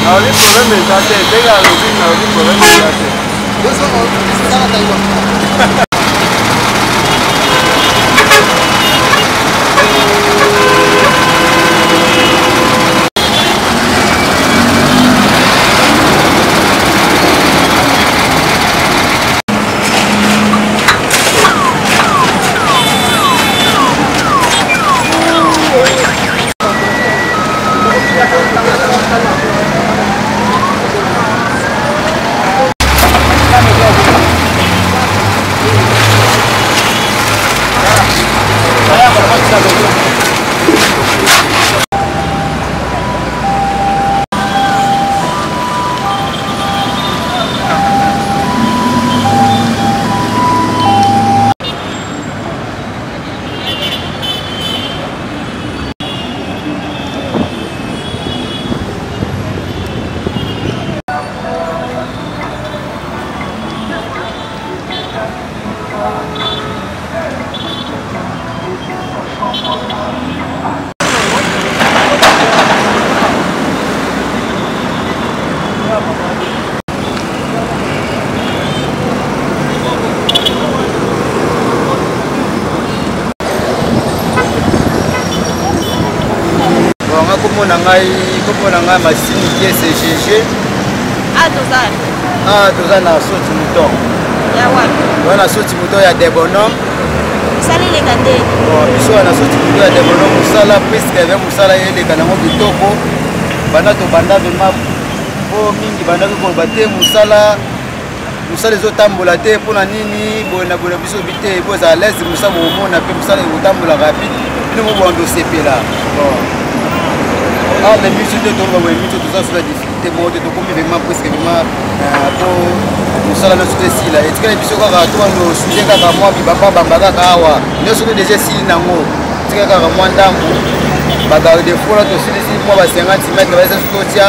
naoli problème eza te ndenge alobi naoli problème eza te komona ngai masini qui est CGG toza na soti mouton wana soti mouton ya debonome biso wana soti mouton ya debonome mosala puisque ave mosala eleka nango kitoko banda tobanda vraimen po mingi bandaki koloba te mosala ezotambola te mpona nini boye na boye na biso bite po ezala lese mosala bomona mpe mosala ekotambola rapide bino mobonda osepela mais biso te toloba boye biso toza sur la difficulté moko te tokomi vraiment presque vraiment po mosala nyonso te esila etikali biso kaka towano sujet kaka mwa bibapa bamba kaka awa nyonso te deja esili nango etikali kaka mwa ndambu bagarde fo na tosilisi mwa ba 50 mètre baesa so totia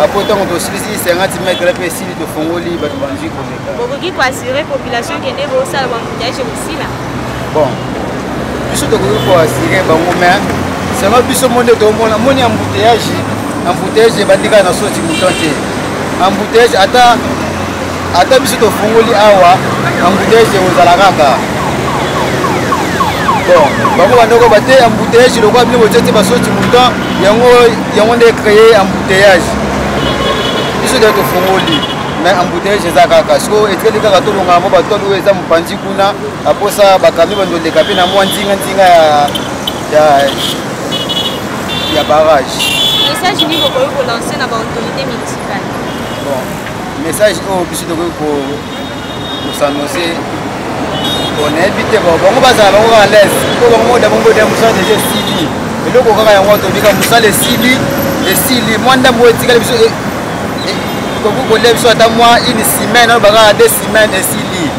apo ntango tosilisi 50 mètre mpe esili tofongoli bato banzwi koleka bokoki koassure population kende bosala bambuteyage mosila bon biso tokoki koassure bango mais seulement biso monde tomona moni embouteillage ebandika na soti mouton te embouteillage ata biso tofungoli awa embouteillage ozala kaka bon bango bandoko bate embouteillage lokola bino botie te basoti mouton yango nde créé embouteillage biso nde tofungoli mais embouteillage eza kaka siko etikeli kaka tolongala mo batole oyo eza mopanzi kuna aposa bakami bandoleka mpe na mwa nzinga ya barrage. Message ni bokoyo ko lancer na ba autorité municipale. Bon, message au biso de ko s'annoncer on évite bango bazala bango à l'aise ko bango da bango de musa déjà sili eloko kaka yango to bika musa le sili mwanda mo etikala biso ko ko le biso ata moi une semaine baka 2 semaines de sili.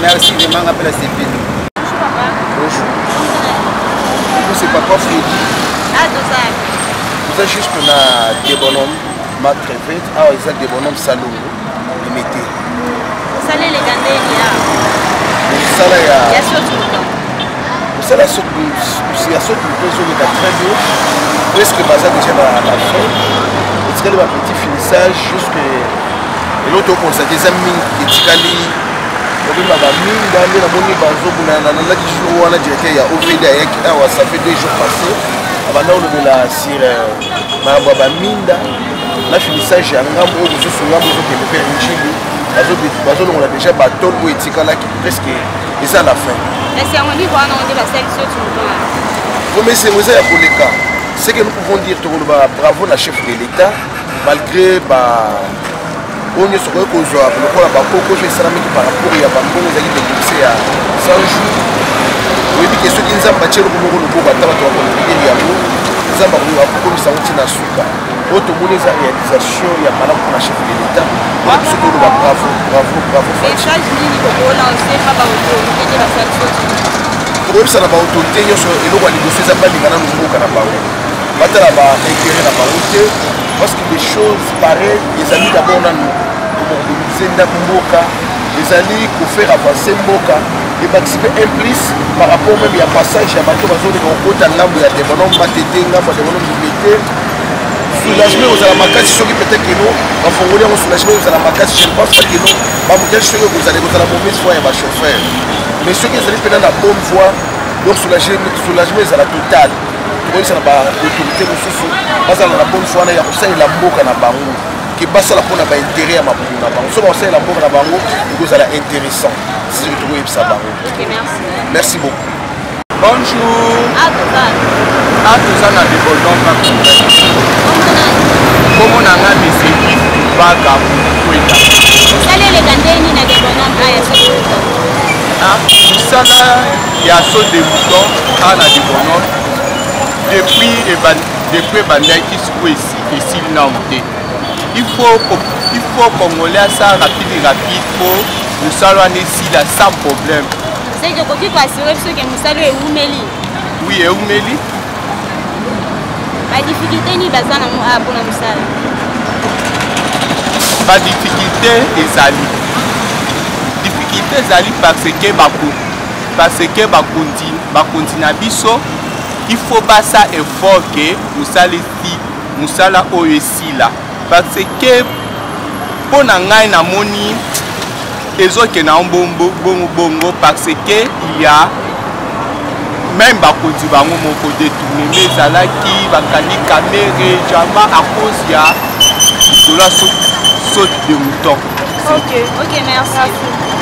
Merci vraiment appelle c'est bien. C'est pas Freddy. Vous êtes juste des bonhommes, ma très vite. Ah, ils ont des bonhommes salauds. Ils mettaient. Vous allez les garder là. Vous allez à. Il y a sauté. Vous allez à sauter. Il y a sauté. Vous allez très bien. Presque basé déjà à la fin. Vous allez à un petit finissage jusque. Et l'autre, on s'est des amis qui Tikali. Minda nde namoni bazobuna na laki jour wana directeur ya OVD ayaki awa ça fait 2 jours passés abanda olobela sur mambo ba minda na finissage ya ngambo oyo mosusu ngambo ozokende mpe njili bazolongola déjà batole oyo etikalaki presque eza la fin promese eza ya koleka ce que nous pouvons dire tokoloba bravo na chef de l'état malgré on est sur le cause lokola bakoko esalamiki par rapport ya bambongo ezali dépense ya 100 jours oyebi ke soki nzambe atie eloko moko lokoba ata bato bakolobeli yango nzambe akokomisa ngo ntina suka oyo tomoni eza réalisation ya malamu mpona chef de l'état oyo biso toloba bravo tokoyebisa na baautorité nyonso eloko ya liboso eza balinga nanu mboka na bango batala baintérêt na bango te parce que des choses pareilles ezali d'abord nanu komobiliser ndako mboka ezali kofaire avancer mboka ebakisi mpe implice par rapport même ya passage ya bato bazoleka kokota ngambo ya debonome matete ngambo ya debonome libete soulagement aux amakasi soki peut-être que nous en fongoli un soulagement aux amakasi je pense pas que nous ba moutage soki vous allez la mauvaise foi et ba chauffeur mais ceux qui sont pendant la bonne voie donc soulagement est à la totale pour ça ba autorité mususu basa la bonne foi na ya kosa la mboka na bango qui basa la pona ba intérêt à ma na bango so ba kosa la mboka na bango vous allez intéressant si vous trouvez ça bango. OK, merci. Merci beaucoup. Bonjour. Ah, tout ça. Ah, tout ça, on a des bonhommes. Comment on a mis ces livres du bac à Poueta? Ça, les gandés, il y a des bonhommes. Ah, ça là, il y a saut des moutons, on a des bonhommes. Depuis Bandai qui se trouve ici, il faut Congolais ça rapide pour nous saluer ici là sans problème. C'est que tu peux assurer que nous saluons Oumeli. Oui, et Oumeli. La difficulté ni besoin pour la musala. La difficulté est ali. Difficulté est ali parce que continue biso. Il faut pas ça effort que nous sala ici là parce que pour n'angai na moni ezoke na bongo parce que il y a même bakodi bango moko détourné mais zalaki bakani caméra jamba à cause ya cela saute de mouton. OK, merci.